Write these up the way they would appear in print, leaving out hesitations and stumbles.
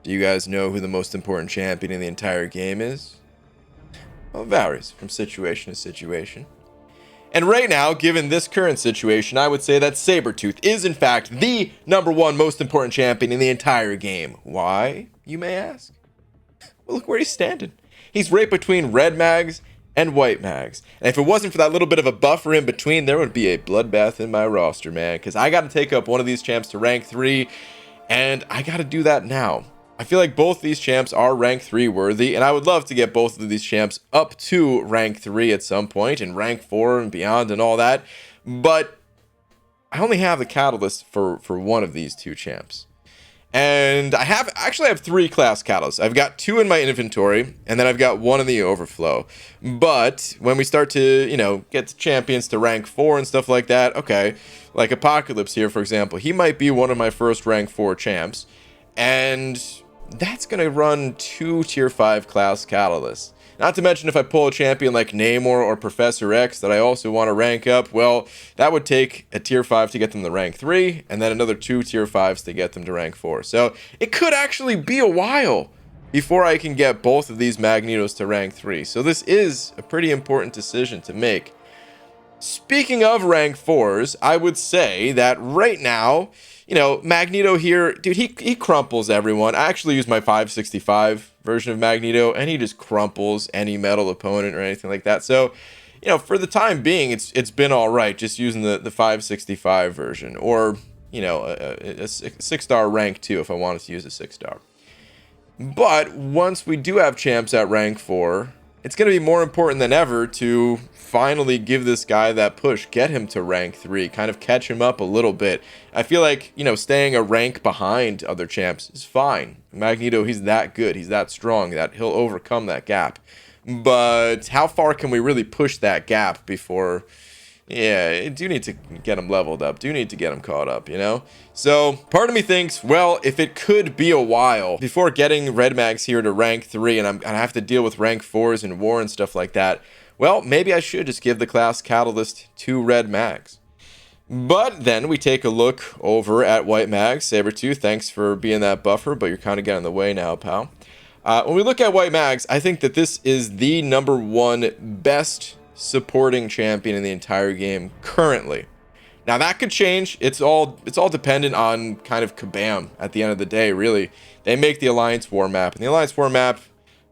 Do you guys know who the most important champion in the entire game is? Well, it varies from situation to situation. And right now, given this current situation, I would say that Sabretooth is in fact the #1 most important champion in the entire game. Why, you may ask? Well, look where he's standing. He's right between red mags and white mags. And if it wasn't for that little bit of a buffer in between, there would be a bloodbath in my roster, man. Because I got to take up one of these champs to rank 3, and I got to do that now. I feel like both these champs are rank 3 worthy, and I would love to get both of these champs up to rank 3 at some point, and rank 4 and beyond and all that. But I only have the catalyst for one of these two champs. And I actually have 3 class catalysts. I've got 2 in my inventory, and then I've got 1 in the overflow. But when we start to, get the champions to rank 4 and stuff like that, okay, like Apocalypse here, for example, he might be one of my first rank 4 champs. And that's going to run 2 tier 5 class catalysts. Not to mention if I pull a champion like Namor or Professor X that I also want to rank up, well, that would take a tier 5 to get them to rank 3, and then another 2 tier 5s to get them to rank 4. So it could actually be a while before I can get both of these Magnetos to rank 3. So this is a pretty important decision to make. Speaking of rank 4s, I would say that right now, Magneto here, dude, he crumples everyone. I actually use my 565 version of Magneto, and he just crumples any metal opponent or anything like that. So, for the time being, it's been all right just using the 565 version, or, a 6-star rank 2 if I wanted to use a 6-star. But once we do have champs at rank 4, it's going to be more important than ever to finally give this guy that push, get him to rank 3, kind of catch him up a little bit. I feel like, staying a rank behind other champs is fine. Magneto, he's that good, he's that strong, that he'll overcome that gap. But how far can we really push that gap before... Yeah, do need to get him leveled up. Do need to get him caught up, So, part of me thinks, well, if it could be a while before getting Red Mags here to rank 3, and I have to deal with rank 4s and war and stuff like that, well, maybe I should just give the class catalyst to Red Mags. But then we take a look over at White Mags. Sabretooth, thanks for being that buffer, but you're kind of getting in the way now, pal. When we look at White Mags, I think that this is the #1 best supporting champion in the entire game currently. Now that could change. It's all dependent on kind of Kabam at the end of the day, really. They make the Alliance War map, and the Alliance War map,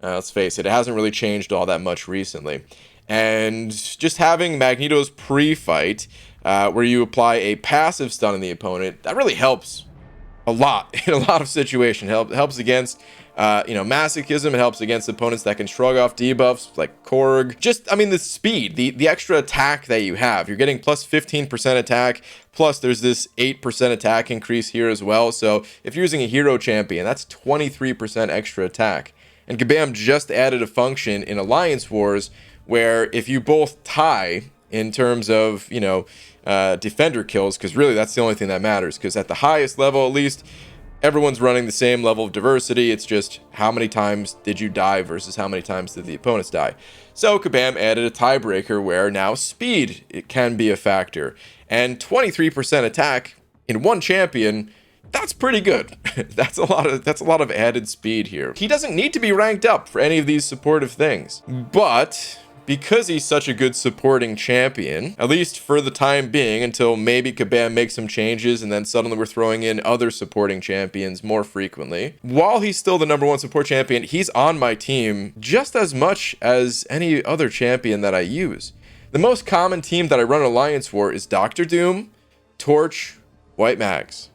let's face it hasn't really changed all that much recently. And just having Magneto's pre-fight, where you apply a passive stun on the opponent, that really helps a lot in a lot of situations. Helps against masochism. It helps against opponents that can shrug off debuffs like Korg. The speed, the extra attack that you have. You're getting plus 15% attack, plus there's this 8% attack increase here as well. So if you're using a hero champion, that's 23% extra attack. And Kabam just added a function in Alliance Wars where if you both tie in terms of, defender kills, because really that's the only thing that matters, because at the highest level, at least, everyone's running the same level of diversity. It's just how many times did you die versus how many times did the opponents die. So Kabam added a tiebreaker where now speed, it can be a factor. And 23% attack in one champion, that's pretty good. That's a lot of added speed here. He doesn't need to be ranked up for any of these supportive things. But because he's such a good supporting champion, at least for the time being, until maybe Kabam makes some changes and then suddenly we're throwing in other supporting champions more frequently, while he's still the #1 support champion, he's on my team just as much as any other champion that I use. The most common team that I run Alliance War is Doctor Doom, Torch, White Mags.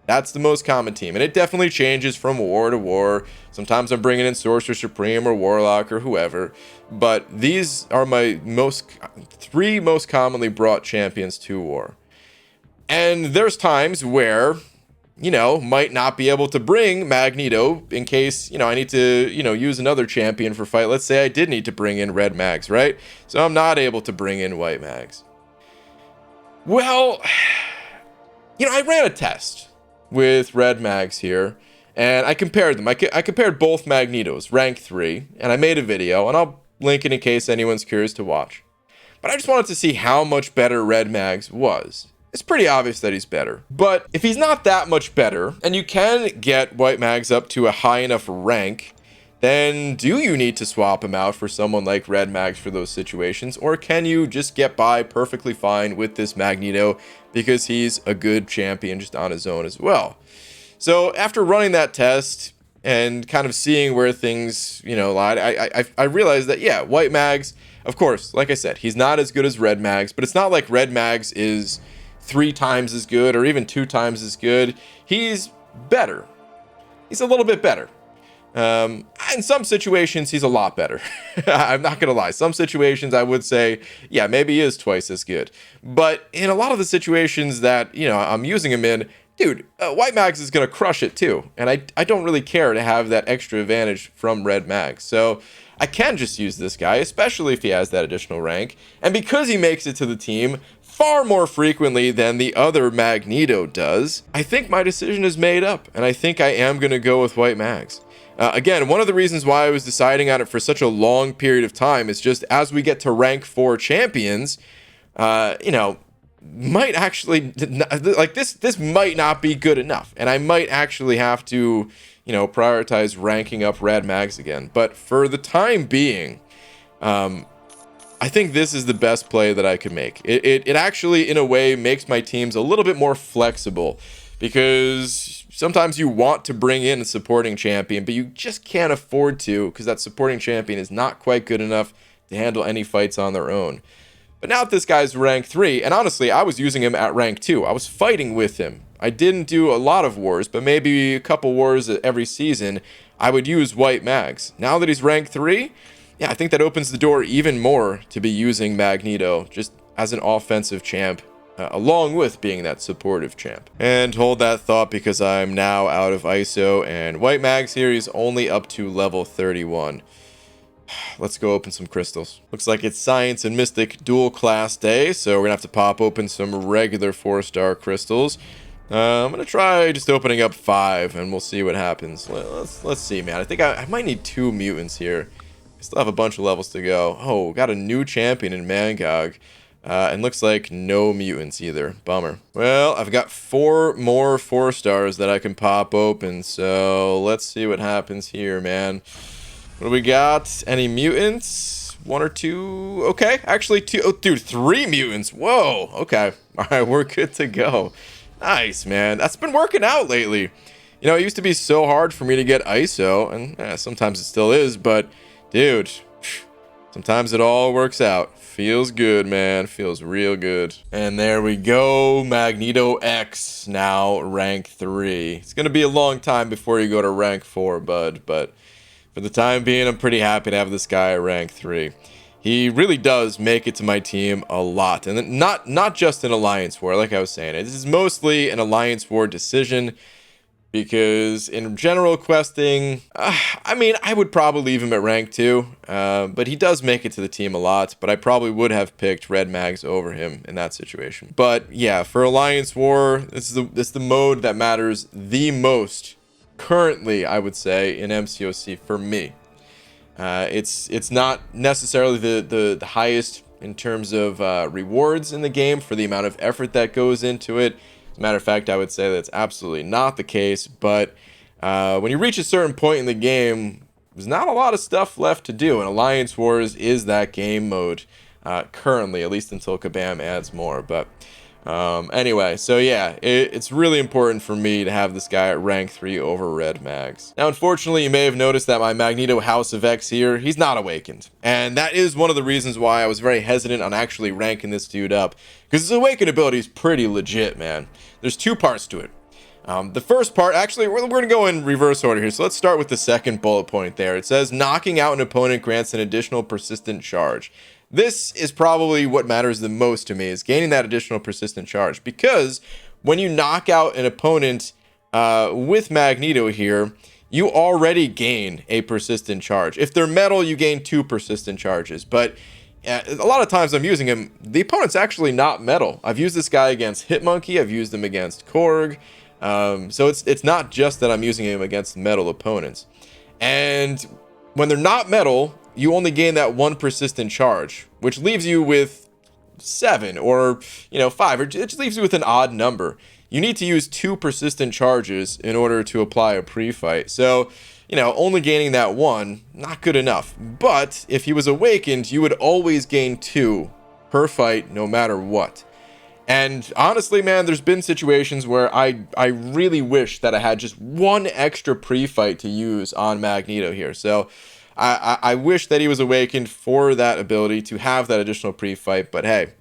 That's the most common team, and it definitely changes from war to war. Sometimes I'm bringing in Sorcerer Supreme or Warlock or whoever, but these are my 3 most commonly brought champions to war. And there's times where, might not be able to bring Magneto in case, I need to, use another champion for fight. Let's say I did need to bring in Red Mags, right? So I'm not able to bring in White Mags. Well, I ran a test with Red Mags here, and I compared them. I compared both Magnetos, rank 3, and I made a video, and I'll link it in case anyone's curious to watch. But I just wanted to see how much better Red Mags was. it's pretty obvious that he's better. But if he's not that much better, and you can get White Mags up to a high enough rank, then do you need to swap him out for someone like Red Mags for those situations? Or can you just get by perfectly fine with this Magneto because he's a good champion just on his own as well? So after running that test and kind of seeing where things, lied, I realized that, yeah, White Mags, of course, like I said, he's not as good as Red Mags, but it's not like Red Mags is 3 times as good or even 2 times as good. He's better. He's a little bit better. In some situations, he's a lot better. I'm not going to lie. Some situations I would say, yeah, maybe he is twice as good. But in a lot of the situations that, I'm using him in, dude, White Mags is going to crush it too. And I don't really care to have that extra advantage from Red Mags. So I can just use this guy, especially if he has that additional rank. And because he makes it to the team far more frequently than the other Magneto does, I think my decision is made up. And I think I am going to go with White Mags. Again, one of the reasons why I was deciding on it for such a long period of time is just as we get to rank 4 champions, might actually, like this might not be good enough. And I might actually have to, prioritize ranking up Red Mags again. But for the time being, I think this is the best play that I could make. It actually, in a way, makes my teams a little bit more flexible because sometimes you want to bring in a supporting champion, but you just can't afford to because that supporting champion is not quite good enough to handle any fights on their own. But now that this guy's rank 3, and honestly, I was using him at rank 2. I was fighting with him. I didn't do a lot of wars, but maybe a couple wars every season, I would use White Mags. Now that he's rank 3, yeah, I think that opens the door even more to be using Magneto just as an offensive champ, along with being that supportive champ. And hold that thought because I'm now out of ISO, and White Mags here is only up to level 31. Let's go open some crystals. Looks like it's Science and Mystic dual class day, so we're gonna have to pop open some regular 4-star crystals. I'm gonna try just opening up 5 and we'll see what happens. Let's see, man. I think I might need 2 mutants here. I still have a bunch of levels to go. Oh, got a new champion in Mangog. And looks like no mutants either. Bummer. Well, I've got 4 more 4-stars that I can pop open, so let's see what happens here, man. What do we got? Any mutants? 1 or 2? Okay, actually 2. Oh, dude, 3 mutants. Whoa. Okay. All right, we're good to go. Nice, man. That's been working out lately. It used to be so hard for me to get ISO, and sometimes it still is, but dude, sometimes it all works out. Feels good, man. Feels real good. And there we go. Magneto X, now rank 3. It's going to be a long time before you go to rank 4, bud, but for the time being, I'm pretty happy to have this guy at rank 3. He really does make it to my team a lot. And not just an Alliance War, like I was saying. This is mostly an Alliance War decision because in general questing, I would probably leave him at rank 2. But he does make it to the team a lot. But I probably would have picked Red Mags over him in that situation. But yeah, for Alliance War, this is the mode that matters the most currently, I would say, in MCOC for me. It's not necessarily the highest in terms of rewards in the game for the amount of effort that goes into it. As a matter of fact, I would say that's absolutely not the case. But when you reach a certain point in the game, there's not a lot of stuff left to do. And Alliance Wars is that game mode currently, at least until Kabam adds more. But anyway, so yeah, it's really important for me to have this guy at rank 3 over Red Mags. Now, unfortunately, you may have noticed that my Magneto House of X here, he's not awakened. And that is one of the reasons why I was very hesitant on actually ranking this dude up. Because his awakened ability is pretty legit, man. There's 2 parts to it. The first part, actually, we're going to go in reverse order here. So let's start with the second bullet point there. It says, knocking out an opponent grants an additional persistent charge. This is probably what matters the most to me, is gaining that additional persistent charge. Because when you knock out an opponent with Magneto here, you already gain a persistent charge. If they're metal, you gain 2 persistent charges. But a lot of times I'm using him, the opponent's actually not metal. I've used this guy against Hitmonkey. I've used him against Korg. So it's not just that I'm using him against metal opponents. And when they're not metal, you only gain that 1 persistent charge, which leaves you with 7 or, 5, or it just leaves you with an odd number. You need to use 2 persistent charges in order to apply a pre-fight. So, only gaining that 1, not good enough. But if he was awakened, you would always gain 2 per fight, no matter what. And honestly, man, there's been situations where I really wish that I had just 1 extra pre-fight to use on Magneto here. So I wish that he was awakened for that ability to have that additional pre-fight. But hey,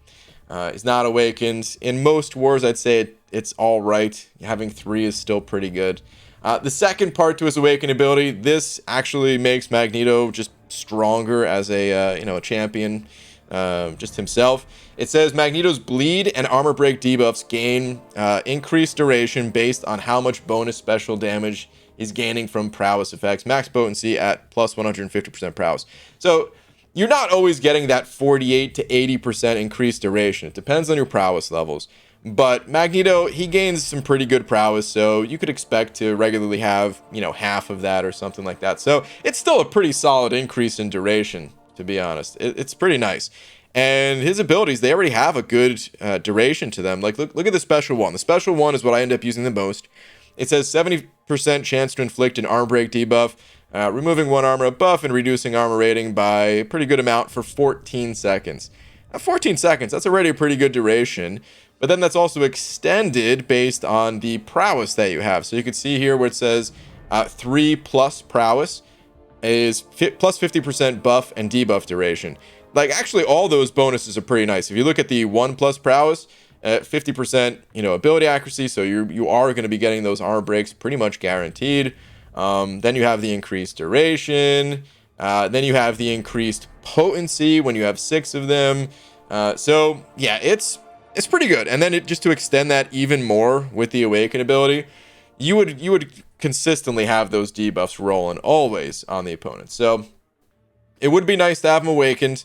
he's not awakened. In most wars, I'd say it's all right. Having 3 is still pretty good. The second part to his awakened ability, this actually makes Magneto just stronger as a a champion. Just himself. It says Magneto's bleed and armor break debuffs gain increased duration based on how much bonus special damage he's gaining from prowess effects. Max potency at plus 150% prowess. So you're not always getting that 48 to 80% increased duration. It depends on your prowess levels. But Magneto, he gains some pretty good prowess, so you could expect to regularly have, half of that or something like that. So it's still a pretty solid increase in duration, to be honest. It's pretty nice. And his abilities, they already have a good duration to them. Like, look at the special one. The special one is what I end up using the most. It says 70% chance to inflict an arm break debuff, removing 1 armor buff and reducing armor rating by a pretty good amount for 14 seconds. Now, 14 seconds, that's already a pretty good duration. But then that's also extended based on the prowess that you have. So you can see here where it says 3 plus prowess is plus 50% buff and debuff duration. Like, actually, all those bonuses are pretty nice. If you look at the 1 plus prowess, 50%, ability accuracy. So you are going to be getting those armor breaks pretty much guaranteed. Then you have the increased duration. Then you have the increased potency when you have 6 of them. So yeah, it's pretty good. And then just to extend that even more with the awaken ability, you would consistently have those debuffs rolling always on the opponent. So it would be nice to have him awakened.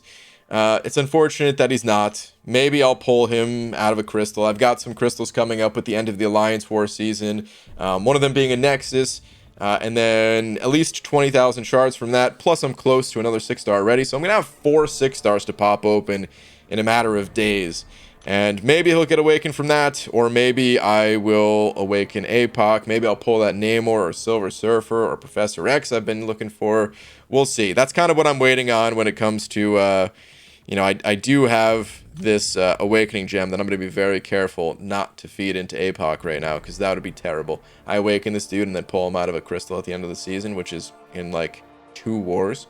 It's unfortunate that he's not. Maybe I'll pull him out of a crystal. I've got some crystals coming up at the end of the Alliance War season. One of them being a Nexus. And then at least 20,000 shards from that. Plus I'm close to another 6-star already. So I'm going to have 4 6-stars to pop open in a matter of days. And maybe he'll get awakened from that, or maybe I will awaken APOC. Maybe I'll pull that Namor or Silver Surfer or Professor X I've been looking for. We'll see. That's kind of what I'm waiting on when it comes to, I do have this awakening gem that I'm going to be very careful not to feed into APOC right now, because that would be terrible. I awaken this dude and then pull him out of a crystal at the end of the season, which is in like 2 wars.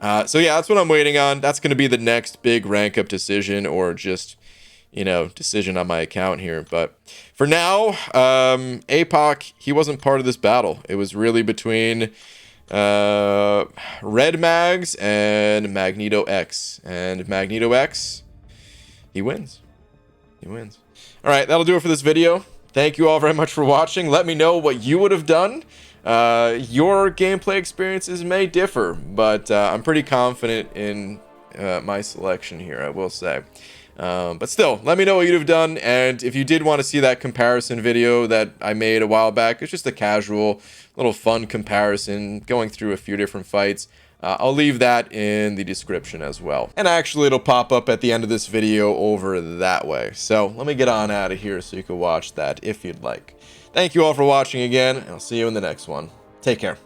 So yeah, that's what I'm waiting on. That's going to be the next big rank up decision, or just decision on my account here. But for now, APOC, he wasn't part of this battle. It was really between Red Mags and Magneto X. And Magneto X, he wins. He wins. All right, that'll do it for this video. Thank you all very much for watching. Let me know what you would have done. Your gameplay experiences may differ, but I'm pretty confident in my selection here, I will say. But still, let me know what you'd have done, and if you did want to see that comparison video that I made a while back, it's just a casual, little fun comparison, going through a few different fights. I'll leave that in the description as well. And actually, it'll pop up at the end of this video over that way. So let me get on out of here so you can watch that if you'd like. Thank you all for watching again, and I'll see you in the next one. Take care.